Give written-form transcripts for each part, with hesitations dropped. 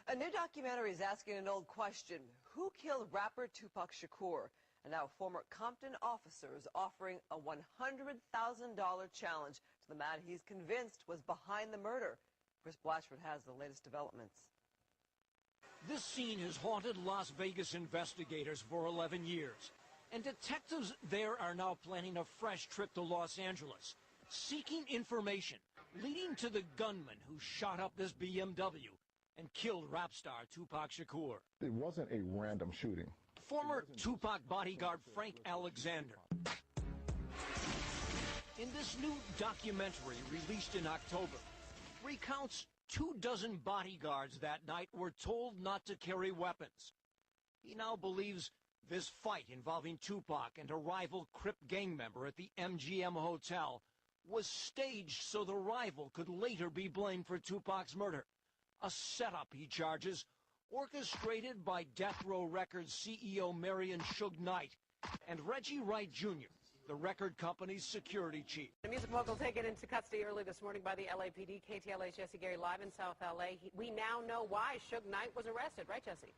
A new documentary is asking an old question. Who killed rapper Tupac Shakur? And now former Compton officer is offering a $100,000 challenge to the man he's convinced was behind the murder. Chris Blatchford has the latest developments. This scene has haunted Las Vegas investigators for 11 years. And detectives there are now planning a fresh trip to Los Angeles, seeking information leading to the gunman who shot up this BMW and killed rap star Tupac Shakur. It wasn't a random shooting. Former Tupac bodyguard Frank Alexander. In this new documentary released in October, recounts 24 bodyguards that night were told not to carry weapons. He now believes this fight involving Tupac and a rival Crip gang member at the MGM Hotel was staged so the rival could later be blamed for Tupac's murder. A setup, he charges, orchestrated by Death Row Records CEO Marion Suge Knight and Reggie Wright Jr., the record company's security chief. The music mogul taken into custody early this morning by the LAPD. KTLA's Jesse Gary live in South LA. We now know why Suge Knight was arrested, right, Jesse?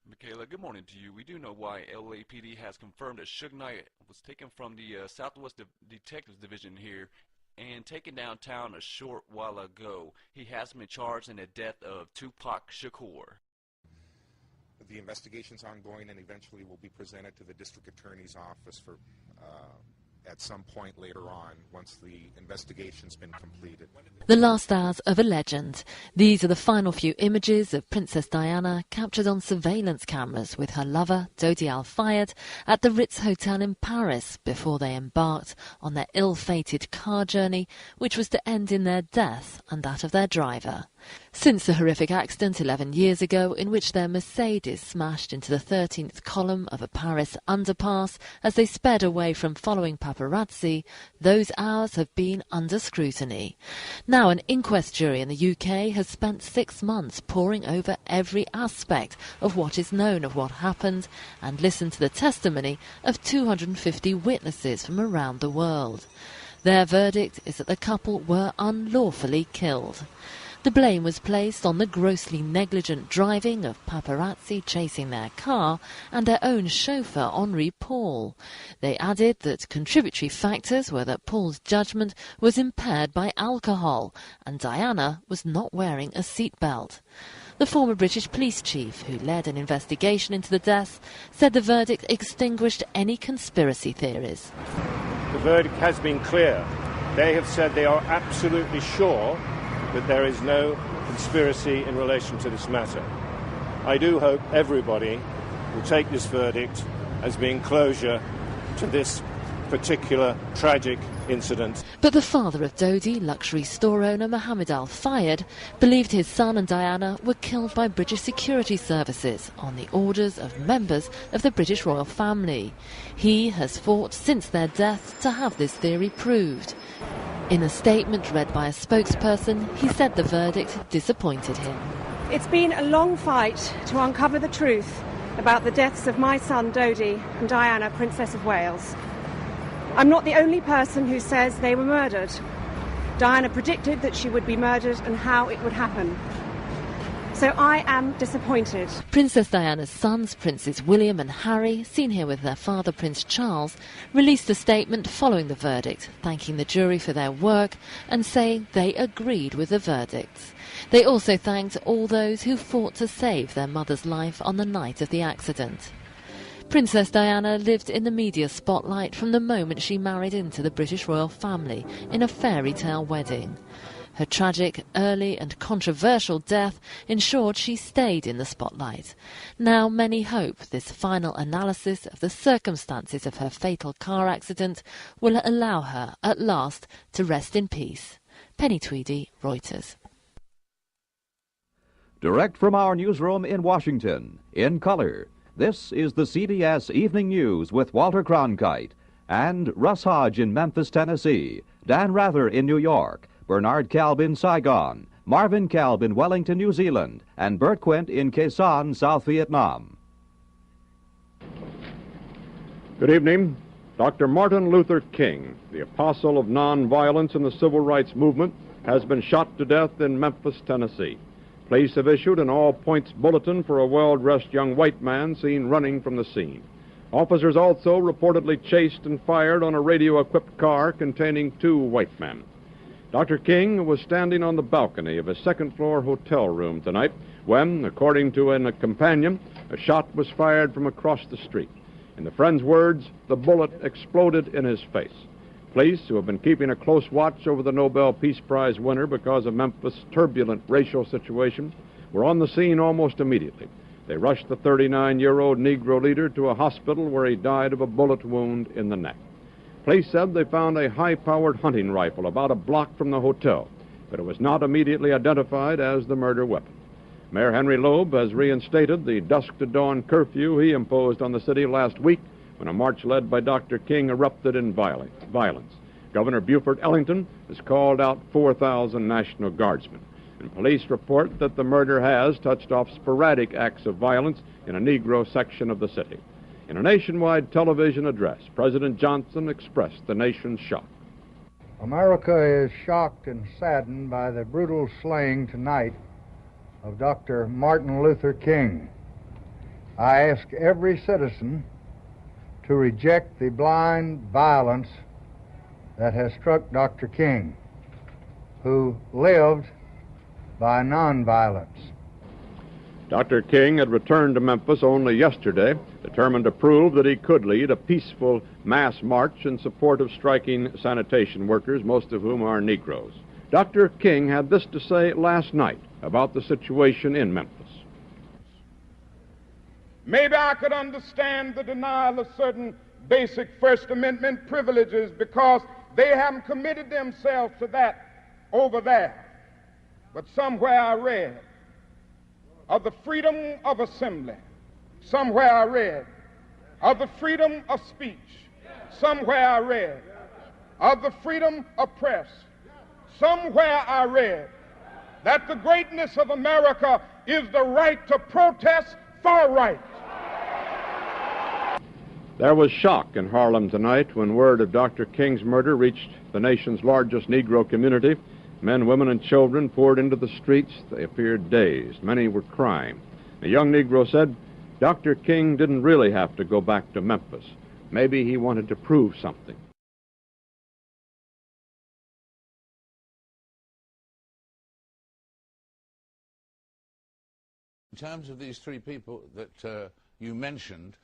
Michaela, good morning to you. We do know why LAPD has confirmed that Suge Knight was taken from the Southwest Detectives Division here and taken downtown a short while ago. He has been charged in the death of Tupac Shakur. The investigation's ongoing and eventually will be presented to the district attorney's office for at some point later on once the investigation's been completed. The last hours of a legend. These are the final few images of Princess Diana captured on surveillance cameras with her lover, Dodi Al-Fayed, at the Ritz Hotel in Paris before they embarked on their ill-fated car journey, which was to end in their death and that of their driver. Since the horrific accident 11 years ago in which their Mercedes smashed into the 13th column of a Paris underpass as they sped away from following paparazzi, those hours have been under scrutiny. Now an inquest jury in the UK has spent 6 months poring over every aspect of what is known of what happened and listened to the testimony of 250 witnesses from around the world. Their verdict is that the couple were unlawfully killed. The blame was placed on the grossly negligent driving of paparazzi chasing their car and their own chauffeur, Henri Paul. They added that contributory factors were that Paul's judgment was impaired by alcohol and Diana was not wearing a seatbelt. The former British police chief, who led an investigation into the deaths, said the verdict extinguished any conspiracy theories. The verdict has been clear. They have said they are absolutely sure that there is no conspiracy in relation to this matter. I do hope everybody will take this verdict as being closure to this particular tragic incident. But the father of Dodi, luxury store owner Mohammed Al-Fayed, believed his son and Diana were killed by British security services on the orders of members of the British royal family. He has fought since their death to have this theory proved. In a statement read by a spokesperson, he said the verdict disappointed him. It's been a long fight to uncover the truth about the deaths of my son Dodi and Diana, Princess of Wales. I'm not the only person who says they were murdered. Diana predicted that she would be murdered and how it would happen. So I am disappointed. Princess Diana's sons, Princes William and Harry, seen here with their father Prince Charles, released a statement following the verdict, thanking the jury for their work and saying they agreed with the verdicts. They also thanked all those who fought to save their mother's life on the night of the accident. Princess Diana lived in the media spotlight from the moment she married into the British royal family in a fairy tale wedding. Her tragic, early and controversial death ensured she stayed in the spotlight. Now many hope this final analysis of the circumstances of her fatal car accident will allow her, at last, to rest in peace. Penny Tweedy, Reuters. Direct from our newsroom in Washington, in color, this is the CBS Evening News with Walter Cronkite and Russ Hodge in Memphis, Tennessee, Dan Rather in New York, Bernard Kalb in Saigon, Marvin Kalb in Wellington, New Zealand, and Bert Quint in Quezon, South Vietnam. Good evening. Dr. Martin Luther King, the apostle of nonviolence in the civil rights movement, has been shot to death in Memphis, Tennessee. Police have issued an all-points bulletin for a well-dressed young white man seen running from the scene. Officers also reportedly chased and fired on a radio-equipped car containing 2 white men. Dr. King was standing on the balcony of a second-floor hotel room tonight when, according to a companion, a shot was fired from across the street. In the friend's words, the bullet exploded in his face. Police, who have been keeping a close watch over the Nobel Peace Prize winner because of Memphis' turbulent racial situation, were on the scene almost immediately. They rushed the 39-year-old Negro leader to a hospital where he died of a bullet wound in the neck. Police said they found a high-powered hunting rifle about a block from the hotel, but it was not immediately identified as the murder weapon. Mayor Henry Loeb has reinstated the dusk-to-dawn curfew he imposed on the city last week when a march led by Dr. King erupted in violence. Governor Buford Ellington has called out 4,000 National Guardsmen. And police report that the murder has touched off sporadic acts of violence in a Negro section of the city. In a nationwide television address, President Johnson expressed the nation's shock. America is shocked and saddened by the brutal slaying tonight of Dr. Martin Luther King. I ask every citizen to reject the blind violence that has struck Dr. King, who lived by nonviolence. Dr. King had returned to Memphis only yesterday, determined to prove that he could lead a peaceful mass march in support of striking sanitation workers, most of whom are Negroes. Dr. King had this to say last night about the situation in Memphis. Maybe I could understand the denial of certain basic First Amendment privileges because they haven't committed themselves to that over there. But somewhere I read of the freedom of assembly. Somewhere I read of the freedom of speech. Somewhere I read of the freedom of press. Somewhere I read that the greatness of America is the right to protest for right. There was shock in Harlem tonight when word of Dr. King's murder reached the nation's largest Negro community. Men, women, and children poured into the streets. They appeared dazed. Many were crying. A young Negro said Dr. King didn't really have to go back to Memphis. Maybe he wanted to prove something. In terms of these 3 people that you mentioned,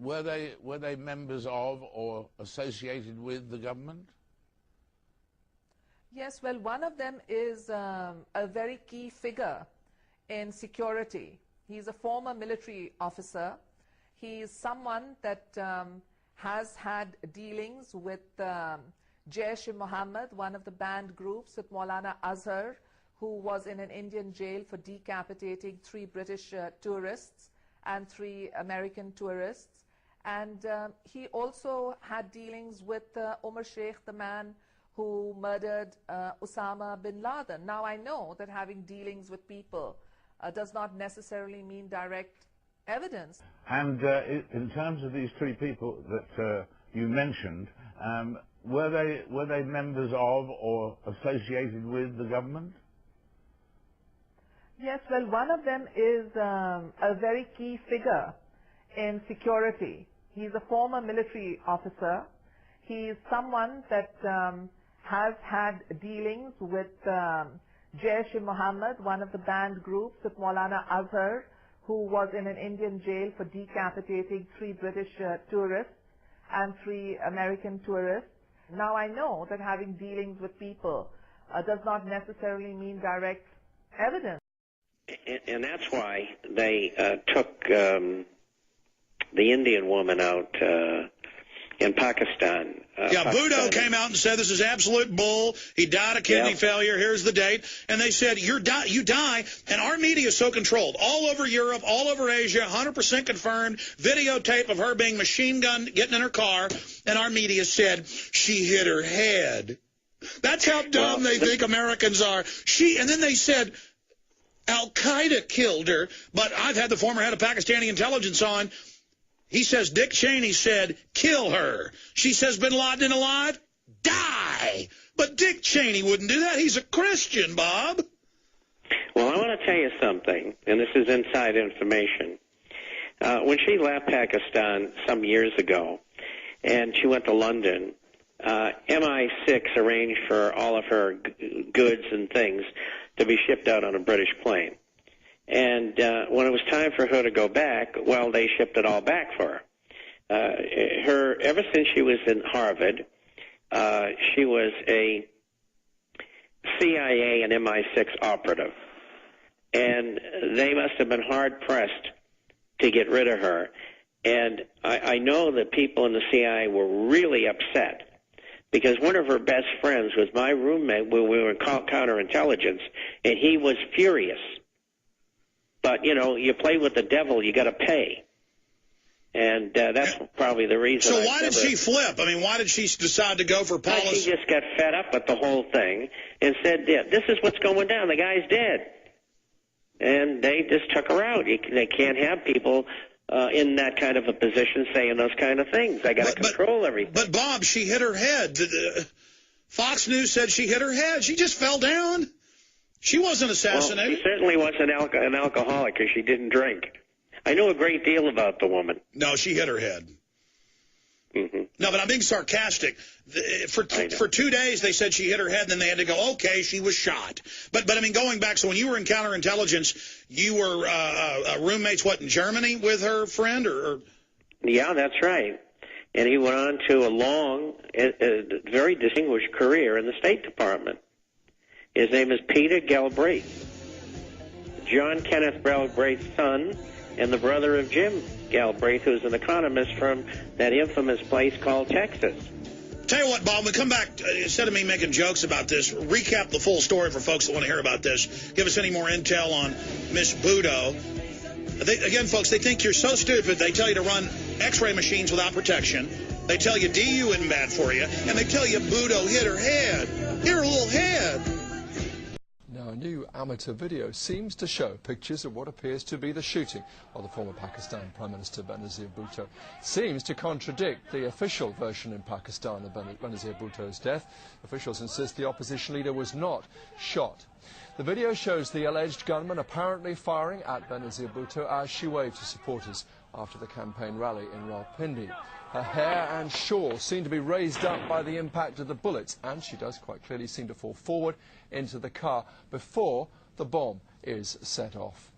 were they members of or associated with the government? Yes, well, one of them is a very key figure in security. He's a former military officer. He is someone that has had dealings with Jaish-e-Mohammed, one of the banned groups with Maulana Azhar, who was in an Indian jail for decapitating 3 British tourists and 3 American tourists. And he also had dealings with Umar Sheikh, the man who murdered Osama bin Laden. Now, I know that having dealings with people does not necessarily mean direct evidence. And in terms of these 3 people that you mentioned, were they members of or associated with the government? Yes, well, one of them is a very key figure in security. He's a former military officer. He is someone that has had dealings with Jaish-e-Mohammed, one of the banned groups with Maulana Azhar, who was in an Indian jail for decapitating 3 British tourists and 3 American tourists. Now, I know that having dealings with people does not necessarily mean direct evidence. And that's why they took the Indian woman out in Pakistan. Bhutto came out and said this is absolute bull. He died of kidney failure. Here's the date. And they said, you die. And our media is so controlled. All over Europe, all over Asia, 100% confirmed. Videotape of her being machine gunned, getting in her car. And our media said, she hit her head. That's how dumb they think Americans are. And then they said, Al-Qaeda killed her. But I've had the former head of Pakistani intelligence on. He says Dick Cheney said, kill her. She says bin Laden alive? Die. But Dick Cheney wouldn't do that. He's a Christian, Bob. Well, I want to tell you something, and this is inside information. When she left Pakistan some years ago, and she went to London, MI6 arranged for all of her goods and things to be shipped out on a British plane. And when it was time for her to go back, well, they shipped it all back for her. Ever since she was in Harvard, she was a CIA and MI6 operative. And they must have been hard-pressed to get rid of her. And I know that people in the CIA were really upset because one of her best friends was my roommate when we were in counterintelligence, and he was furious. But, you know, you play with the devil, you got to pay. And that's probably the reason. So why did she flip? I mean, why did she decide to go for policy? She just got fed up with the whole thing and said, this is what's going down. The guy's dead. And they just took her out. They can't have people in that kind of a position saying those kind of things. They got to control everything. But, Bob, she hit her head. Fox News said she hit her head. She just fell down. She wasn't assassinated. Well, she certainly wasn't an alcoholic because she didn't drink. I know a great deal about the woman. No, she hit her head. Mm-hmm. No, but I'm being sarcastic. For 2 days, they said she hit her head, and then they had to go, okay, she was shot. But I mean, going back, so when you were in counterintelligence, you were roommates, in Germany with her friend? or? Yeah, that's right. And he went on to a long, very distinguished career in the State Department. His name is Peter Galbraith. John Kenneth Galbraith's son and the brother of Jim Galbraith, who's an economist from that infamous place called Texas. Tell you what, Bob, when we come back, instead of me making jokes about this, recap the full story for folks that want to hear about this. Give us any more intel on Miss Bhutto. Again, folks, they think you're so stupid, they tell you to run X-ray machines without protection. They tell you DU isn't bad for you. And they tell you Bhutto hit her head. Hit her little head. Now, a new amateur video seems to show pictures of what appears to be the shooting of the former Pakistan Prime Minister Benazir Bhutto. Seems to contradict the official version in Pakistan of Benazir Bhutto's death. Officials insist the opposition leader was not shot. The video shows the alleged gunman apparently firing at Benazir Bhutto as she waved to supporters after the campaign rally in Rawalpindi. Her hair and shawl seem to be raised up by the impact of the bullets, and she does quite clearly seem to fall forward into the car before the bomb is set off.